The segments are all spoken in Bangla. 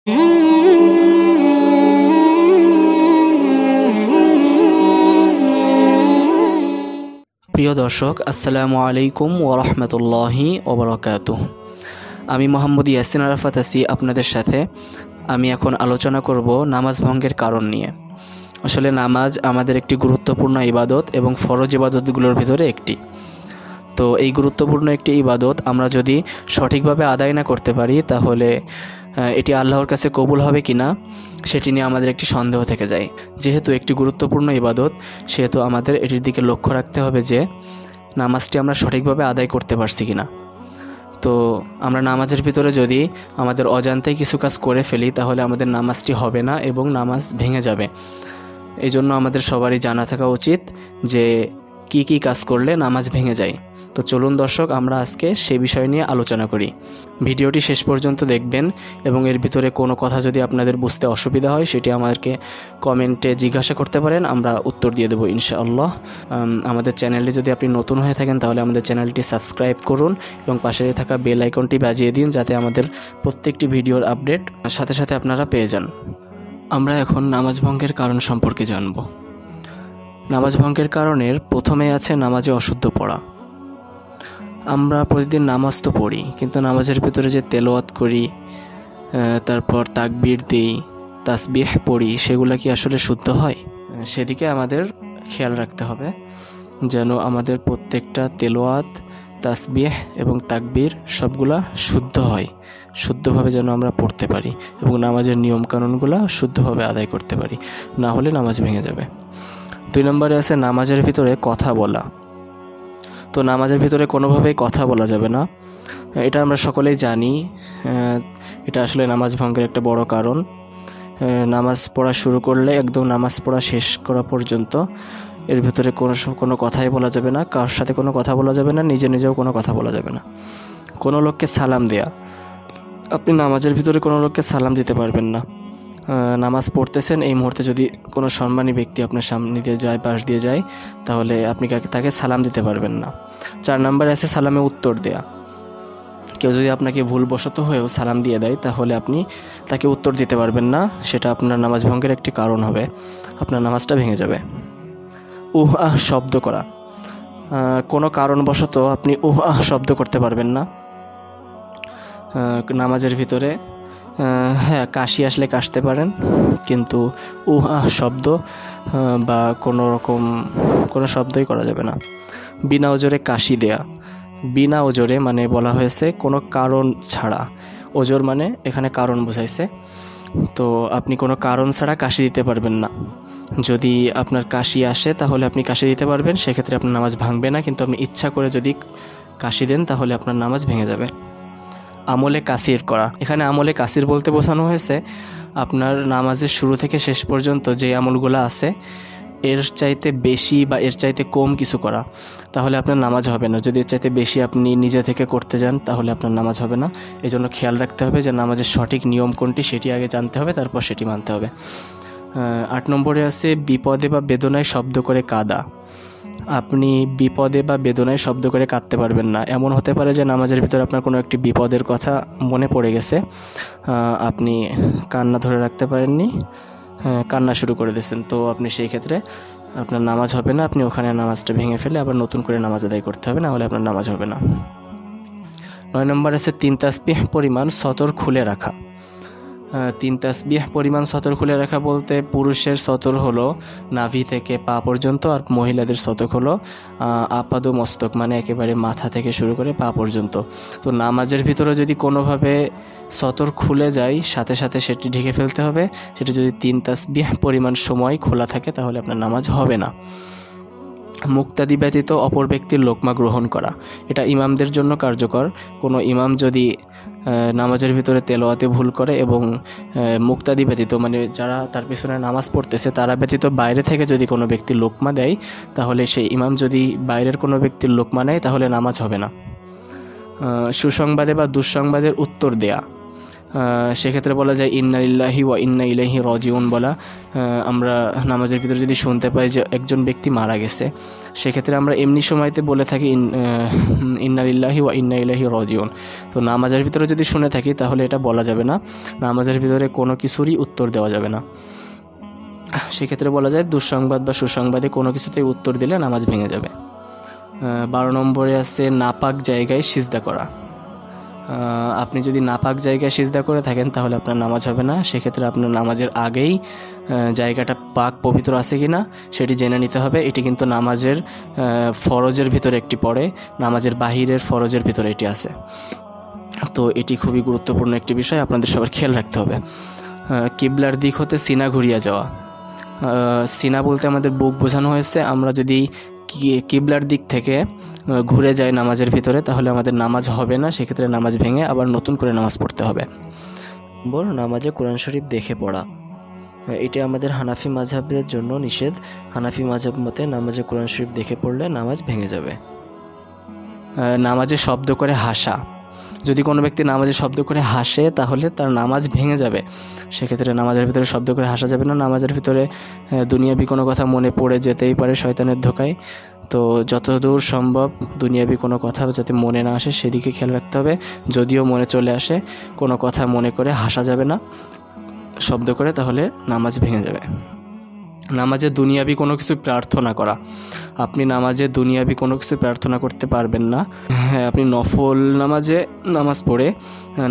প্রিয় দর্শক, আসসালামু আলাইকুম ওয়া রাহমাতুল্লাহি ওয়া বারাকাতুহু। আমি মোহাম্মদ ইয়াসিন আরাফাত আছি আপনাদের সাথে। আমি এখন আলোচনা করব নামাজ ভঙ্গের কারণ নিয়ে। আসলে নামাজ আমাদের একটি গুরুত্বপূর্ণ ইবাদত এবং ফরজ ইবাদতগুলোর ভিতরে একটি। তো এই গুরুত্বপূর্ণ একটি ইবাদত আমরা যদি সঠিকভাবে আদায় না করতে পারি তাহলে এটি আল্লাহর কাছে কবুল হবে কিনা সেটি নিয়ে আমাদের একটি সন্দেহ থেকে যায়। যেহেতু একটি গুরুত্বপূর্ণ ইবাদত, সেহেতু আমাদের এটির দিকে লক্ষ্য রাখতে হবে যে নামাজটি আমরা সঠিকভাবে আদায় করতে পারছি কিনা। তো আমরা নামাজের ভিতরে যদি আমাদের অজান্তেই কিছু কাজ করে ফেলি তাহলে আমাদের নামাজটি হবে না এবং নামাজ ভেঙে যাবে। এই জন্য আমাদের সবারই জানা থাকা উচিত যে কি কি কাজ করলে নামাজ ভেঙে যায়। তো চলুন দর্শক, আমরা আজকে সেই বিষয় নিয়ে আলোচনা করি। ভিডিওটি শেষ পর্যন্ত দেখবেন এবং এর ভিতরে কোনো কথা যদি আপনাদের বুঝতে অসুবিধা হয় সেটি আমাদেরকে কমেন্টে জিজ্ঞাসা করতে পারেন, আমরা উত্তর দিয়ে দেবো ইনশাআল্লাহ। আমাদের চ্যানেলটি যদি আপনি নতুন হয়ে থাকেন তাহলে আমাদের চ্যানেলটি সাবস্ক্রাইব করুন এবং পাশে থাকা বেল আইকনটি বাজিয়ে দিন যাতে আমাদের প্রত্যেকটি ভিডিওর আপডেট সাথে সাথে আপনারা পেয়ে যান। আমরা এখন নামাজ ভঙ্গের কারণ সম্পর্কে জানব। নামাজ ভঙ্গের কারণের প্রথমে আছে নামাজে অশুদ্ধ পড়া। আমরা প্রতিদিন নামাজ তো পড়ি, কিন্তু নামাজের ভিতরে যে তেলাওয়াত করি, তারপর তাকবীর দিই, তাসবিহ পড়ি, সেগুলো কি আসলে শুদ্ধ হয়? সেদিকে আমাদের খেয়াল রাখতে হবে যেন আমাদের প্রত্যেকটা তেলাওয়াত, তাসবিহ এবং তাকবীর সবগুলা শুদ্ধ হয়, শুদ্ধভাবে যেন আমরা পড়তে পারি এবং নামাজের নিয়মকানুনগুলো শুদ্ধভাবে আদায় করতে পারি, না হলে নামাজ ভেঙে যাবে। 2 নম্বরে আছে নামাজের ভিতরে কথা বলা। তো নামাজের ভিতরে কোনোভাবেই কথা বলা যাবে না, এটা আমরা সকলেই জানি। এটা আসলে নামাজ ভঙ্গের একটা বড় কারণ। নামাজ পড়া শুরু করলে একদম নামাজ পড়া শেষ করা পর্যন্ত এর ভিতরে কোনো কথাই বলা যাবে না, কারোর সাথে কোনো কথা বলা যাবে না, নিজেও কোনো কথা বলা যাবে না। কোনো লোককে সালাম দেয়া, আপনি নামাজের ভিতরে কোনো লোককে সালাম দিতে পারবেন না। নামাজ পড়তেছেন, এই মুহূর্তে যদি কোনো সম্মানী ব্যক্তি আপনার সামনে দিয়ে যায়, পাশ দিয়ে যায়, তাহলে আপনি তাকে সালাম দিতে পারবেন না। 4 নম্বরে আছে সালামে উত্তর দেয়া। কেউ যদি আপনাকে ভুলবশত হয়েও সালাম দিয়ে দেয় তাহলে আপনি তাকে উত্তর দিতে পারবেন না, সেটা আপনার নামাজ ভঙ্গের একটি কারণ হবে, আপনার নামাজটা ভেঙে যাবে। উহ আহ শব্দ করা, কোনো কারণবশত আপনি উহ আহ শব্দ করতে পারবেন না নামাজের ভিতরে। হ্যাঁ, কাশি আসলে কাশতে পারেন, কিন্তু উহ আহ শব্দ বা কোনো শব্দই করা যাবে না। বিনা ওজরে কাশি দেয়া, বিনা ওজরে মানে বলা হয়েছে কোনো কারণ ছাড়া, ওজর মানে এখানে কারণ বোঝাইছে। তো আপনি কোনো কারণ ছাড়া কাশি দিতে পারবেন না। যদি আপনার কাশি আসে তাহলে আপনি কাশি দিতে পারবেন, সেক্ষেত্রে আপনার নামাজ ভাঙবে না, কিন্তু আপনি ইচ্ছা করে যদি কাশি দেন তাহলে আপনার নামাজ ভেঙে যাবে। আমলে কাসির করা, এখানে আমলে কাসির বলতে বোঝানো হয়েছে আপনার নামাজের শুরু থেকে শেষ পর্যন্ত যে আমলগুলো আছে এর চাইতে বেশি বা এর চাইতে কম কিছু করা, তাহলে আপনার নামাজ হবে না। যদি এর চাইতে বেশি আপনি নিজে থেকে করতে যান তাহলে আপনার নামাজ হবে না। এই জন্য খেয়াল রাখতে হবে যে নামাজের সঠিক নিয়ম কোনটি সেটি আগে জানতে হবে, তারপর সেটি মানতে হবে। 8 নম্বরে আছে বিপদে বা বেদনায় শব্দ করে কাঁদা। আপনি বিপদে বা বেদনায় শব্দ করে কাঁদতে পারবেন না। এমন হতে পারে যে নামাজের ভিতরে আপনার কোনো একটি বিপদের কথা মনে পড়ে গেছে, আপনি কান্না ধরে রাখতে পারেননি, কান্না শুরু করে দিয়েছেন, তো আপনি সেই ক্ষেত্রে আপনার নামাজ হবে না। আপনি ওখানে নামাজটা ভেঙে ফেলে আবার নতুন করে নামাজ আদায় করতে হবে, না হলে আপনার নামাজ হবে না। 9 নম্বর আছে 3 তাসবিহ পরিমাণ সতর খুলে রাখা। 3 তাসবিহ পরিমাণ সতর খুলে রাখা বলতে পুরুষের সতর হলো নাভি থেকে পা পর্যন্ত, আর মহিলাদের সতর হলো আপাদ মস্তক, মানে একেবারে মাথা থেকে শুরু করে পা পর্যন্ত। তো নামাজের ভিতরে যদি কোনোভাবে সতর খুলে যায় সাথে সাথে সেটি ঢেকে ফেলতে হবে। সেটি যদি 3 তাসবিহ পরিমাণ সময় খোলা থাকে তাহলে আপনার নামাজ হবে না। মুক্তাদি ব্যতীত অপর ব্যক্তির লোকমা গ্রহণ করা, এটা ইমামদের জন্য কার্যকর। কোনো ইমাম যদি নামাজের ভিতরে তেলাওয়াতে ভুল করে এবং মুক্তাদি ব্যতীত মানে যারা তার পিছনে নামাজ পড়তেছে তারা ব্যতীত বাইরে থেকে যদি কোনো ব্যক্তি লোকমা দেয় তাহলে সেই ইমাম যদি বাইরের কোনো ব্যক্তির লোকমা নেয় তাহলে নামাজ হবে না। সুসংবাদে বা দুঃসংবাদের উত্তর দেয়া, সেক্ষেত্রে বলা যায় ইন্না লিল্লাহি ওয়া ইন্না ইলাইহি রাজিউন বলা। আমরা নামাজের ভিতরে যদি শুনতে পাই যে একজন ব্যক্তি মারা গেছে, সেক্ষেত্রে আমরা এমনি সময়তে বলে থাকি ইন্না লিল্লাহি ওয়া ইন্না ইলাইহি রাজিউন। তো নামাজের ভিতরে যদি শুনে থাকি তাহলে এটা বলা যাবে না, নামাজের ভিতরে কোনো কিছুরই উত্তর দেওয়া যাবে না। সেক্ষেত্রে বলা যায় দুঃসংবাদ বা সুসংবাদে কোনো কিছুতেই উত্তর দিলে নামাজ ভেঙে যাবে। 12 নম্বরে আছে নাপাক জায়গায় সিজদা করা। আপনি যদি নাপাক জায়গায় সিজদা করে থাকেন তাহলে আপনার নামাজ হবে না। সেক্ষেত্রে আপনার নামাজের আগেই জায়গাটা পাক পবিত্র আছে কি না সেটি জেনে নিতে হবে। এটি কিন্তু নামাজের ফরজের ভিতরে একটি পড়ে, নামাজের বাহিরের ফরজের ভিতরে এটি আছে। তো এটি খুবই গুরুত্বপূর্ণ একটি বিষয়, আপনাদের সবার খেয়াল রাখতে হবে। কিবলার দিক হতে সিনা ঘুরিয়ে যাওয়া। সিনা বলতে আমাদের বুক বোঝানো হয়েছে। আমরা যদি কিবলার দিক থেকে ঘুরে যাই নামাজের ভিতরে তাহলে আমাদের নামাজ হবে না, সেক্ষেত্রে নামাজ ভেঙে আবার নতুন করে নামাজ পড়তে হবে। নামাজে কোরআন শরীফ দেখে পড়া, এটি আমাদের হানাফি মাযহাবের জন্য নিষেধ। হানাফি মাযহাব মতে নামাজে কোরআন শরীফ দেখে পড়লে নামাজ ভেঙে যাবে। নামাজে শব্দ করে হাসা, যদি কোনো ব্যক্তি নামাজে শব্দ করে হাসে তাহলে তার নামাজ ভেঙে যাবে। সেক্ষেত্রে নামাজের ভিতরে শব্দ করে হাসা যাবে না। নামাজের ভিতরে দুনিয়াবি কোনো কথা মনে পড়ে যেতেই পারে শয়তানের ধোকায়, তো যতদূর সম্ভব দুনিয়াবি কোনো কথা যাতে মনে না আসে সেদিকে খেয়াল রাখতে হবে। যদিও মনে চলে আসে, কোনো কথা মনে করে হাসা যাবে না শব্দ করে, তাহলে নামাজ ভেঙে যাবে। নামাজে দুনিয়াবি কোনো কিছু প্রার্থনা করা, আপনি নামাজে দুনিয়াবি কোনো কিছু প্রার্থনা করতে পারবেন না। হ্যাঁ, আপনি নফল নামাজ পড়ে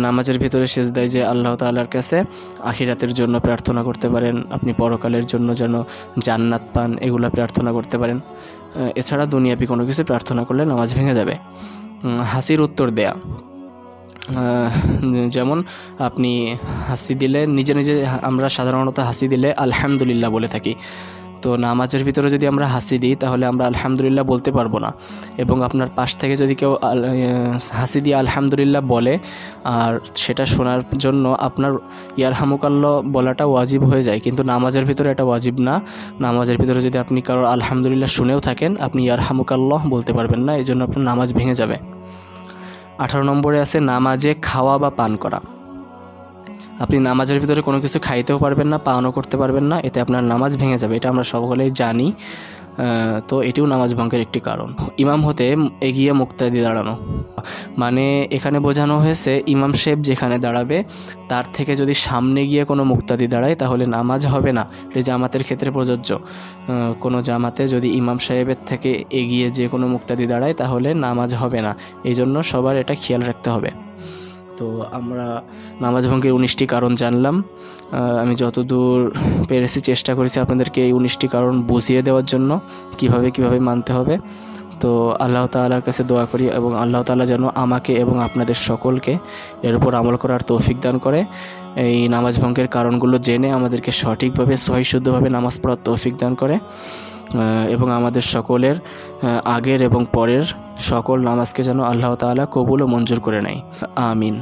নামাজের ভিতরে সেজদায় যে আল্লাহ তাআলার কাছে আখিরাতের জন্য প্রার্থনা করতে পারেন, আপনি পরকালের জন্য যেন জান্নাত পান এগুলো প্রার্থনা করতে পারেন। এছাড়া দুনিয়াবি কোনো কিছু প্রার্থনা করলে নামাজ ভেঙে যাবে। হাসির উত্তর দেয়া, যেমন আপনি হাসি দিলে নিজে নিজে, আমরা সাধারণত হাসি দিলে আলহামদুলিল্লাহ বলে থাকি। তো নামাজের ভিতরে যদি আমরা হাসি দিই তাহলে আমরা আলহামদুলিল্লাহ বলতে পারবো না, এবং আপনার পাশ থেকে যদি কেউ হাসি দিয়ে আলহামদুলিল্লাহ বলে আর সেটা শোনার জন্য আপনার ইয়ারহামুকাল্লাহ বলাটা ওয়াজিব হয়ে যায়, কিন্তু নামাজের ভিতরে এটা ওয়াজিব না। নামাজের ভিতরে যদি আপনি কারোর আলহামদুলিল্লাহ শুনেও থাকেন আপনি ইয়ারহামুকাল্লাহ বলতে পারবেন না, এই জন্য আপনার নামাজ ভেঙে যাবে। 18 নম্বরে আছে নামাজে খাওয়া বা পান করা। আপনি নামাজের ভিতরে কোনো কিছু খাইতেও পারবেন না, পানও করতে পারবেন না, এতে আপনার নামাজ ভেঙে যাবে। এটা আমরা সকলেই জানি, তো এটিও নামাজ ভঙ্গের একটি কারণ। ইমাম হতে এগিয়ে মুক্তাদি দাঁড়ানো, মানে এখানে বোঝানো হয়েছে ইমাম সাহেব যেখানে দাঁড়াবে তার থেকে যদি সামনে গিয়ে কোনো মুক্তাদি দাঁড়ায় তাহলে নামাজ হবে না। এটি জামাতের ক্ষেত্রে প্রযোজ্য। কোনো জামাতে যদি ইমাম সাহেবের থেকে এগিয়ে যে কোনো মুক্তাদি দাঁড়ায় তাহলে নামাজ হবে না, এই জন্য সবার এটা খেয়াল রাখতে হবে। তো আমরা নামাজ ভঙ্গের 19টি কারণ জানলাম। আমি যতদূর পেরেছি চেষ্টা করেছি আপনাদেরকে এই 19টি কারণ বুঝিয়ে দেওয়ার জন্য কিভাবে মানতে হবে। তো আল্লাহ তাআলার কাছে দোয়া করি এবং আল্লাহ তাআলা যেন আমাকে এবং আপনাদের সকলকে এর উপর আমল করার তৌফিক দান করে, এই নামাজ ভঙ্গের কারণগুলো জেনে আমাদেরকে সঠিকভাবে সহিশুদ্ধভাবে নামাজ পড়ার তৌফিক দান করে, এবং আমাদের সকলের আগের এবং পরের সকল নামাজকে যেন আল্লাহ তাআলা কবুল ও মঞ্জুর করে নেয়। আমিন।